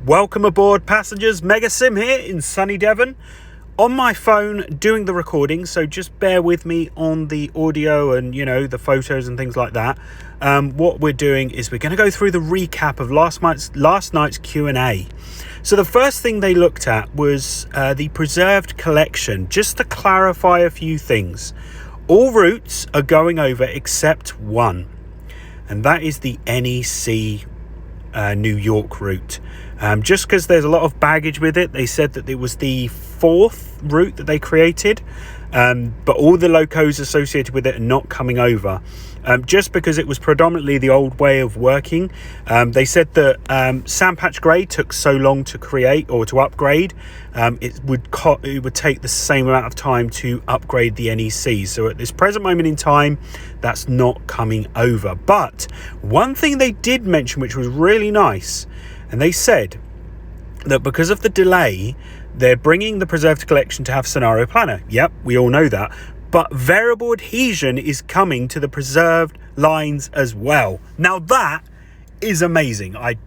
Welcome aboard, passengers. Mega Sim here in sunny Devon. On my phone doing the recording, so just bear with me on the audio and, the photos and things like that. What we're doing is we're going to go through the recap of last night's Q&A. So the first thing they looked at was the preserved collection, just to clarify a few things. All routes are going over except one, and that is the NEC New York route. Just because there's a lot of baggage with it, they said that it was the fourth route that they created, but all the locos associated with it are not coming over, just because it was predominantly the old way of working. They said that Sandpatch Grey took so long to create or to upgrade, it would take the same amount of time to upgrade the NEC. So at this present moment in time, that's not coming over. But one thing they did mention, which was really nice, and they said that because of the delay, they're bringing the preserved collection to have scenario planner. Yep, we all know that. But variable adhesion is coming to the preserved lines as well. Now that is amazing. I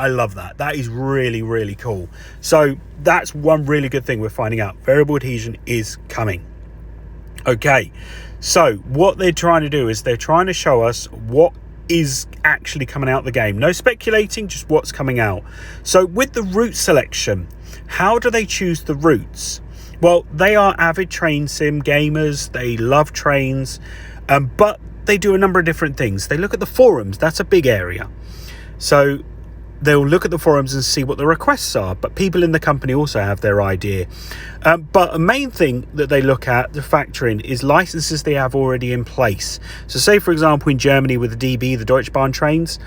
love that. That is really, really cool. So that's one really good thing we're finding out. Variable adhesion is coming. Okay, so what they're trying to do is they're trying to show us what is actually coming out the game. No speculating, just what's coming out. So with the route selection, how do they choose the routes? Well, they are avid train sim gamers. They love trains, but they do a number of different things. They look at the forums. That's a big area. So they'll look at the forums and see what the requests are, but people in the company also have their idea. But a main thing that they look at, the factor in, is licenses they have already in place. So say, for example, in Germany with the DB, the Deutsche Bahn trains,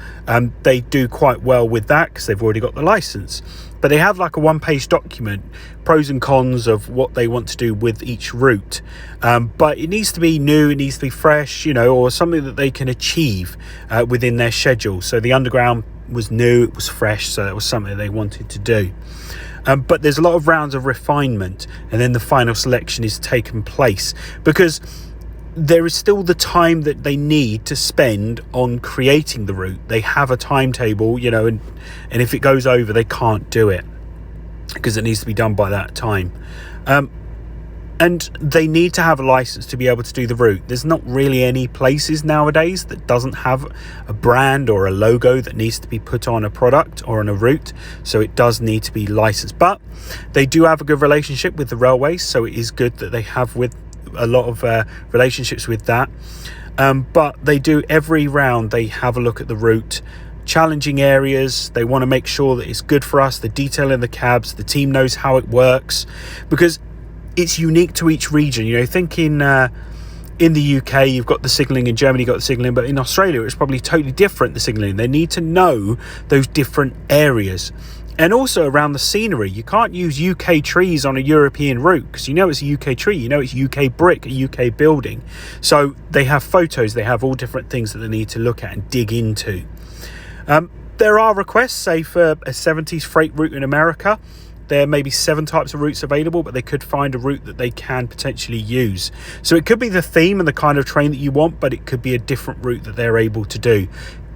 they do quite well with that because they've already got the license. But they have like a one-page document, pros and cons of what they want to do with each route. But it needs to be new, it needs to be fresh, or something that they can achieve within their schedule. So the Underground was new, it was fresh, so it was something they wanted to do. But there's a lot of rounds of refinement, and then the final selection is taken place, because there is still the time that they need to spend on creating the route. They have a timetable, and if it goes over, they can't do it because it needs to be done by that time. And they need to have a license to be able to do the route. There's not really any places nowadays that doesn't have a brand or a logo that needs to be put on a product or on a route. So it does need to be licensed. But they do have a good relationship with the railways. So it is good that they have with a lot of relationships with that. But they do every round. They have a look at the route. Challenging areas, they want to make sure that it's good for us. The detail in the cabs, the team knows how it works. Because it's unique to each region. Think in the UK, you've got the signalling, in Germany you've got the signalling, but in Australia it's probably totally different, the signalling. They need to know those different areas. And also around the scenery, you can't use UK trees on a European route because it's a UK tree, it's UK brick, a UK building. So they have photos, they have all different things that they need to look at and dig into. There are requests, say for a 70s freight route in America. There may be 7 types of routes available, but they could find a route that they can potentially use. So it could be the theme and the kind of train that you want, but it could be a different route that they're able to do.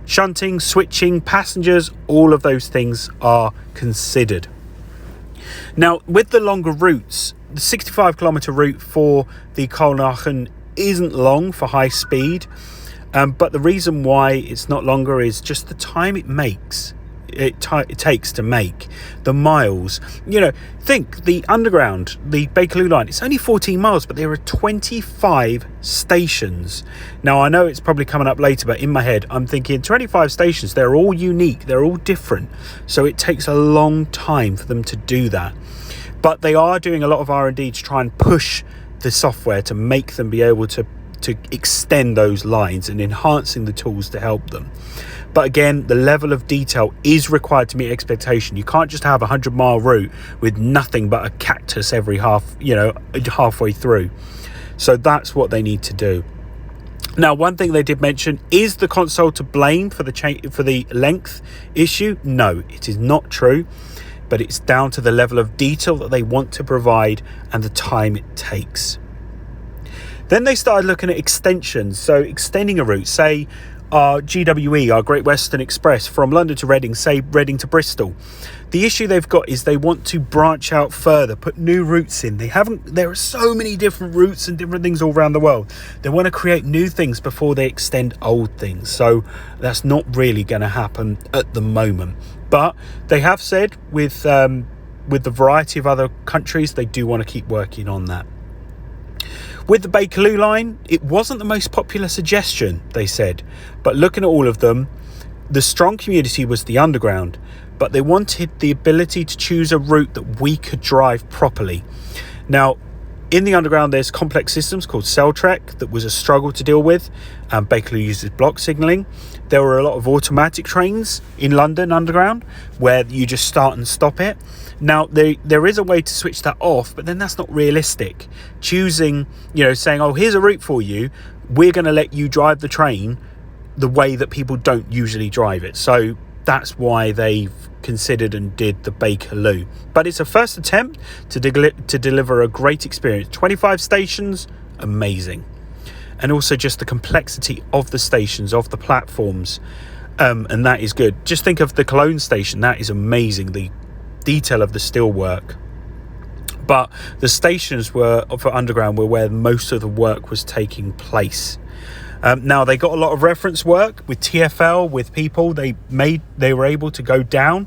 Shunting, switching, passengers, all of those things are considered. Now, with the longer routes, the 65-kilometre route for the Köln isn't long for high speed, but the reason why it's not longer is just the time it makes. It takes to make the miles. Think the Underground, the Bakerloo Line, it's only 14 miles, but there are 25 stations. Now I know it's probably coming up later, but in my head I'm thinking 25 stations, they're all unique, they're all different, so it takes a long time for them to do that. But they are doing a lot of R&D to try and push the software to make them be able to extend those lines and enhancing the tools to help them. But again, the level of detail is required to meet expectation. You can't just have a 100-mile route with nothing but a cactus every halfway through. So that's what they need to do. Now, one thing they did mention, is the console to blame for the length issue? No, it is not true, but it's down to the level of detail that they want to provide and the time it takes. Then they started looking at extensions. So extending a route, say our GWE, our Great Western Express, from London to Reading, say Reading to Bristol. The issue they've got is they want to branch out further, put new routes in. There are so many different routes and different things all around the world. They want to create new things before they extend old things. So that's not really going to happen at the moment. But they have said with the variety of other countries, they do want to keep working on that. With the Bakerloo Line, it wasn't the most popular suggestion, they said. But looking at all of them, the strong community was the underground. But they wanted the ability to choose a route that we could drive properly. Now, in the underground, there's complex systems called cell trek that was a struggle to deal with. Bakerloo uses block signalling. There were a lot of automatic trains in London Underground where you just start and stop it. Now, there is a way to switch that off, but then that's not realistic. Choosing, saying, oh, here's a route for you. We're going to let you drive the train the way that people don't usually drive it. So that's why they've considered and did the Bakerloo. But it's a first attempt to deliver a great experience. 25 stations, amazing. And also just the complexity of the stations, of the platforms, and that is good. Just think of the Köln station, that is amazing, the detail of the steelwork. But the stations for Underground were where most of the work was taking place. Now they got a lot of reference work with TfL, with people. They were able to go down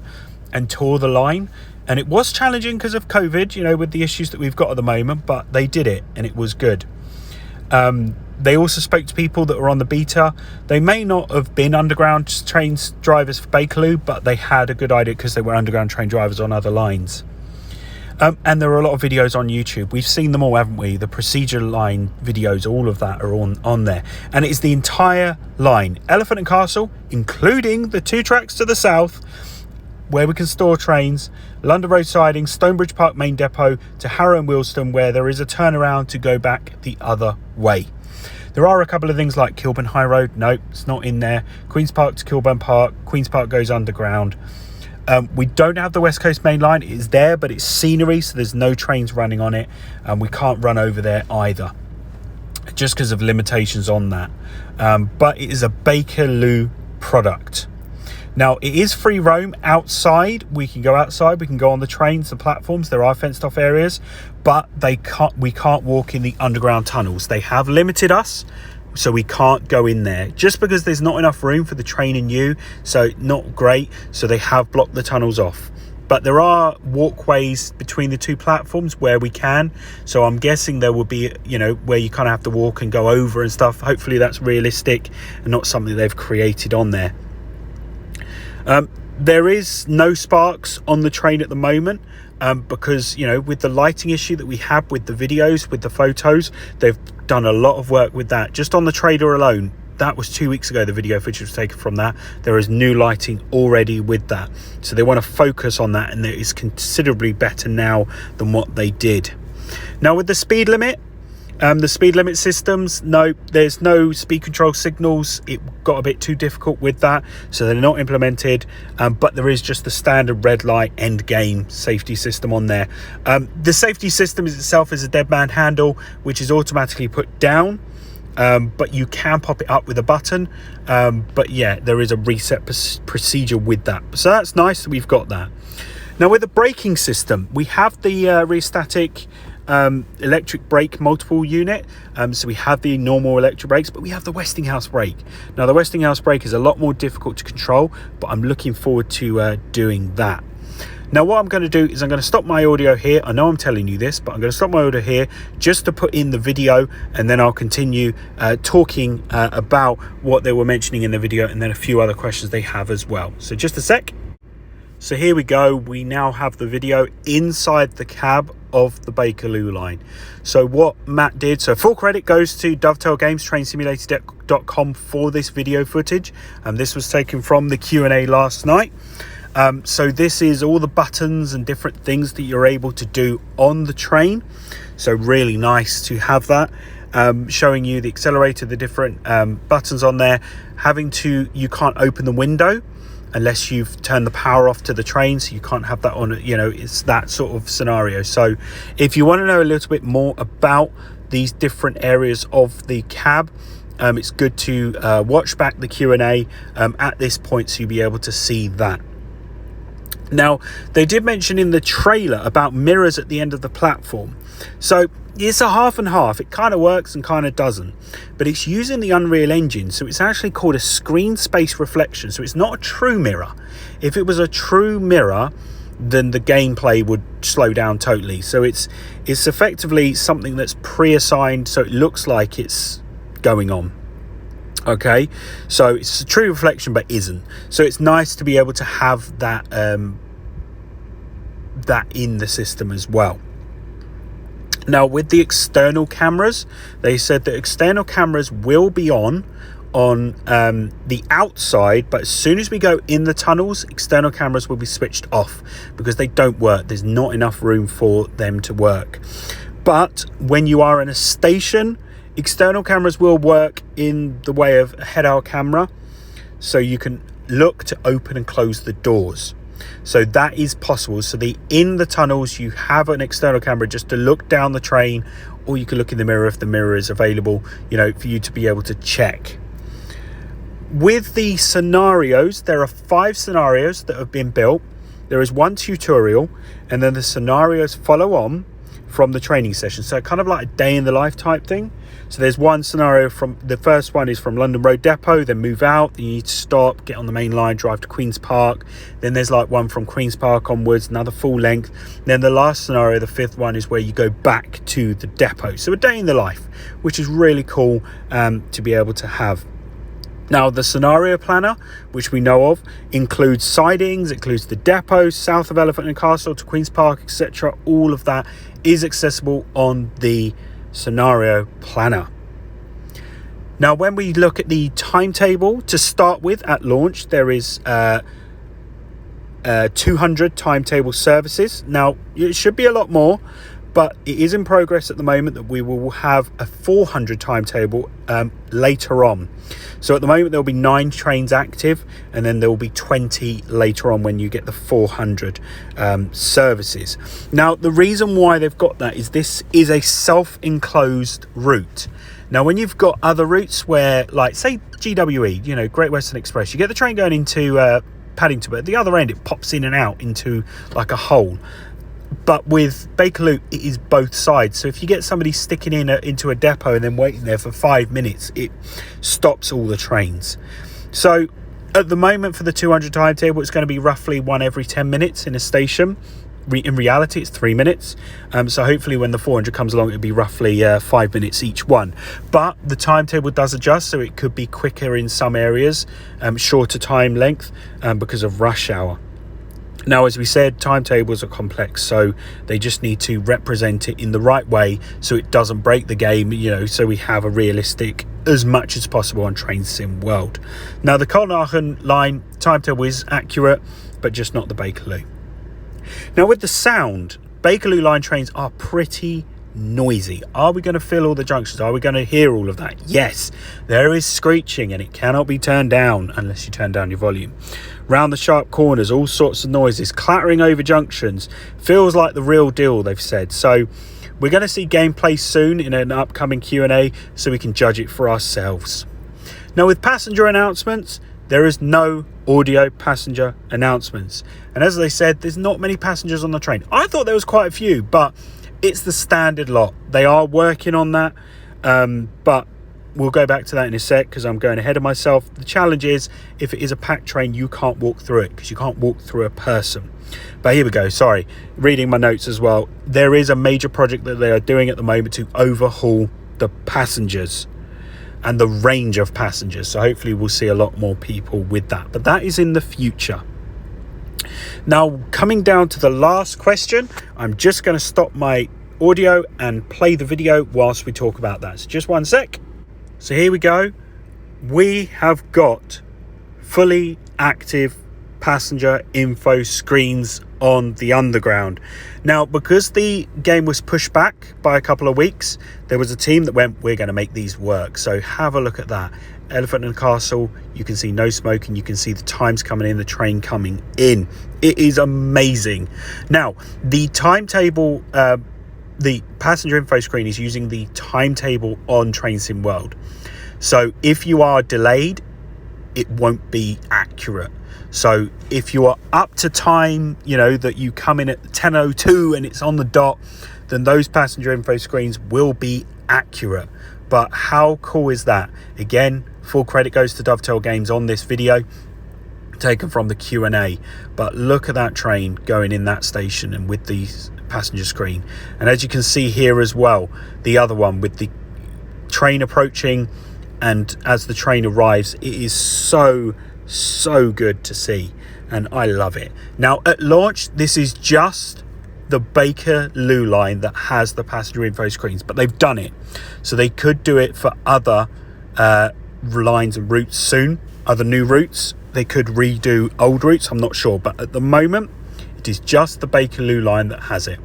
and tour the line, and it was challenging because of COVID, with the issues that we've got at the moment, but they did it and it was good. They also spoke to people that were on the beta. They may not have been underground train drivers for Bakerloo, but they had a good idea because they were underground train drivers on other lines. And there are a lot of videos on YouTube. We've seen them all, haven't we? The procedure line videos, all of that are on there. And it is the entire line, Elephant and Castle, including the 2 tracks to the south, where we can store trains, London Road siding, Stonebridge Park main depot to Harrow and Wealdstone, where there is a turnaround to go back the other way. There are a couple of things like Kilburn High Road. No, it's not in there. Queen's Park to Kilburn Park. Queen's Park goes underground. We don't have the West Coast Main Line. It is there, but it's scenery, so there's no trains running on it, and we can't run over there either, just because of limitations on that. But it is a Bakerloo product. Now, it is free roam outside. We can go outside. We can go on the trains, the platforms. There are fenced off areas, but we can't walk in the underground tunnels. They have limited us, so we can't go in there just because there's not enough room for the train and you, so not great. So they have blocked the tunnels off, but there are walkways between the 2 platforms where we can. So I'm guessing there will be, where you kind of have to walk and go over and stuff. Hopefully that's realistic and not something they've created on there. There is no sparks on the train at the moment. Because, with the lighting issue that we have with the videos, with the photos, they've done a lot of work with that. Just on the trailer alone, that was 2 weeks ago, the video footage was taken from that. There is new lighting already with that. So they want to focus on that, and it is considerably better now than what they did. Now with the speed limit, the speed limit systems, no, there's no speed control signals. It got a bit too difficult with that, so they're not implemented, but there is just the standard red light end game safety system on there. The safety system itself is a dead man handle, which is automatically put down, but you can pop it up with a button. But yeah, there is a reset procedure with that, so that's nice that we've got that. Now with the braking system, we have the rheostatic electric brake multiple unit, so we have the normal electric brakes, but we have the Westinghouse brake. Now the Westinghouse brake is a lot more difficult to control, but I'm looking forward to doing that. Now what I'm going to do is I'm going to stop my audio here. I know I'm telling you this, but I'm going to stop my audio here just to put in the video, and then I'll continue talking about what they were mentioning in the video, and then a few other questions they have as well. So just a sec. So here we go. We now have the video inside the cab of the Bakerloo Line. So what Matt did, so full credit goes to Dovetail Games, trainsimulator.com for this video footage. And this was taken from the Q&A last night. So this is all the buttons and different things that you're able to do on the train. So really nice to have that. Showing you the accelerator, the different buttons on there. You can't open the window unless you've turned the power off to the train, so you can't have that on, it's that sort of scenario. So if you want to know a little bit more about these different areas of the cab, It's good to watch back the Q&A at this point, so you'll be able to see that. Now, they did mention in the trailer about mirrors at the end of the platform. So it's a half and half. It kind of works and kind of doesn't. But it's using the Unreal Engine, so it's actually called a screen space reflection. So it's not a true mirror. If it was a true mirror, then the gameplay would slow down totally. So it's effectively something that's pre-assigned, so it looks like it's going on. Okay, so it's a true reflection but isn't. So it's nice to be able to have that that in the system as well. Now, with the external cameras, they said that external cameras will be on the outside, but as soon as we go in the tunnels, external cameras will be switched off because they don't work. There's not enough room for them to work. But when you are in a station, external cameras will work in the way of a head-out camera, so you can look to open and close the doors. So that is possible. So in the tunnels, you have an external camera just to look down the train, or you can look in the mirror if the mirror is available, for you to be able to check. With the scenarios, there are 5 scenarios that have been built. There is 1 tutorial, and then the scenarios follow on from the training session. So kind of like a day in the life type thing. So there's one scenario the first one is from London Road Depot, then move out, then you need to stop, get on the main line, drive to Queen's Park. Then there's like one from Queen's Park onwards, another full length. Then the last scenario, the 5th one, is where you go back to the depot. So a day in the life, which is really cool to be able to have. Now, the scenario planner, which we know of, includes sidings, includes the depot, south of Elephant and Castle to Queen's Park, etc. All of that is accessible on the scenario planner. Now, when we look at the timetable to start with at launch, there is 200 timetable services. Now, it should be a lot more, but it is in progress at the moment that we will have a 400 timetable later on. So at the moment, there will be 9 trains active, and then there will be 20 later on when you get the 400 services. Now, the reason why they've got that is this is a self-enclosed route. Now, when you've got other routes where, like, say, GWE, Great Western Express, you get the train going into Paddington, but at the other end, it pops in and out into, like, a hole. But with Bakerloo, it is both sides. So if you get somebody sticking into a depot and then waiting there for 5 minutes, it stops all the trains. So at the moment for the 200 timetable, it's going to be roughly 1 every 10 minutes in a station. In reality, it's 3 minutes. So hopefully when the 400 comes along, it'll be roughly 5 minutes each one. But the timetable does adjust, so it could be quicker in some areas, shorter time length because of rush hour. Now, as we said, timetables are complex, so they just need to represent it in the right way so it doesn't break the game, so we have a realistic as much as possible on Train Sim World. Now, the Köln line timetable is accurate, but just not the Bakerloo. Now, with the sound, Bakerloo line trains are pretty noisy. Are we going to fill all the junctions? Are we going to hear all of that? Yes, there is screeching, and it cannot be turned down unless you turn down your volume. Round the sharp corners, all sorts of noises, clattering over junctions. Feels like the real deal, they've said. So we're going to see gameplay soon in an upcoming Q&A so we can judge it for ourselves. Now, with passenger announcements, there is no audio passenger announcements. And as they said, there's not many passengers on the train. I thought there was quite a few, but it's the standard lot. They are working on that, but we'll go back to that in a sec because I'm going ahead of myself. The challenge is, if it is a packed train, you can't walk through it because you can't walk through a person. But here we go. Sorry, reading my notes as well. There is a major project that they are doing at the moment to overhaul the passengers and the range of passengers. So hopefully we'll see a lot more people with that. But that is in the future. Now, coming down to the last question, I'm just going to stop my audio and play the video whilst we talk about that. So just one sec. So here we go. We have got fully active passenger info screens on the underground. Now, because the game was pushed back by a couple of weeks, there was a team that went, we're going to make these work. So have a look at that. Elephant and Castle, you can see no smoking, you can see the times coming in, the train coming in. It is amazing. Now, the timetable, the passenger info screen is using the timetable on Train Sim World. So if you are delayed, it won't be accurate. So if you are up to time, you know, that you come in at 10:02 and it's on the dot, then those passenger info screens will be accurate. But how cool is that? Again, full credit goes to Dovetail Games on this video, taken from the Q&A. But look at that train going in that station and with the passenger screen. And as you can see here as well, the other one with the train approaching, and as the train arrives, it is so good to see, and I love it. Now at launch, this is just the Bakerloo line that has the passenger info screens, but they've done it, so they could do it for other lines and routes soon, other new routes. They could redo old routes, I'm not sure, but at the moment it is just the Bakerloo line that has it.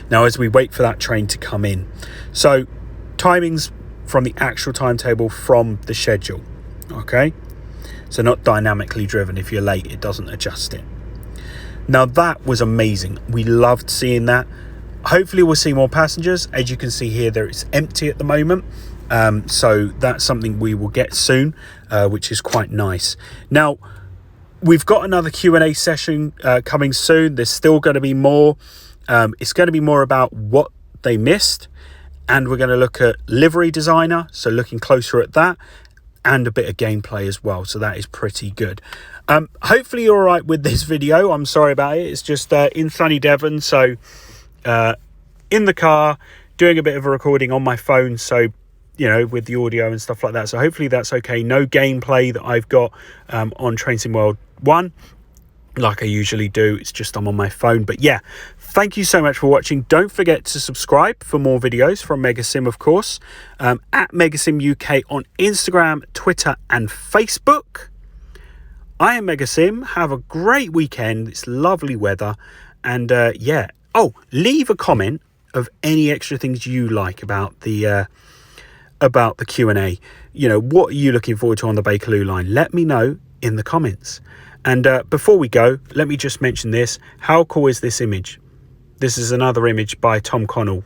Now as we wait for that train to come in, so timings from the actual timetable from the schedule, okay, so not dynamically driven. If you're late, it doesn't adjust it. Now that was amazing, we loved seeing that. Hopefully we'll see more passengers. As you can see here, there it's empty at the moment, so that's something we will get soon, which is quite nice. Now we've got another Q&A session coming soon. There's still going to be more. It's going to be more about what they missed, and we're going to look at livery designer, so looking closer at that, and a bit of gameplay as well, so that is pretty good. Hopefully you're all right with this video. I'm sorry about it. It's just in sunny Devon, so in the car doing a bit of a recording on my phone, so you know, with the audio and stuff like that, so hopefully that's okay. No gameplay that I've got on Train Sim World 1 like I usually do. It's just I'm on my phone. But yeah, thank you so much for watching. Don't forget to subscribe for more videos from Megasim, of course, at Megasim UK on Instagram, Twitter and Facebook. I am Megasim. Have a great weekend. It's lovely weather, and yeah, oh, leave a comment of any extra things you like about the Q&A. You know, what are you looking forward to on the Bakerloo line? Let me know in the comments. And before we go, let me just mention this. How cool is this image? This is another image by Tom Connell.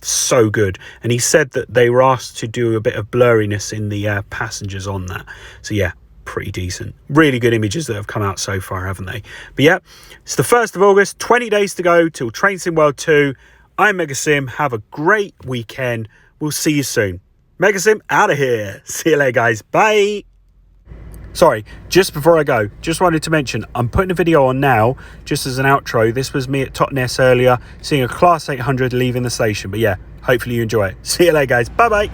So good. And he said that they were asked to do a bit of blurriness in the passengers on that. So yeah, pretty decent. Really good images that have come out so far, haven't they? But yeah, it's the 1st of August, 20 days to go till Train Sim World 2. I'm Megasim. Have a great weekend. We'll see you soon. Megasim out of here. See you later, guys. Bye. Sorry, just before I go, just wanted to mention, I'm putting a video on now, just as an outro. This was me at Totnes earlier, seeing a Class 800 leaving the station. But yeah, hopefully you enjoy it. See you later, guys. Bye-bye.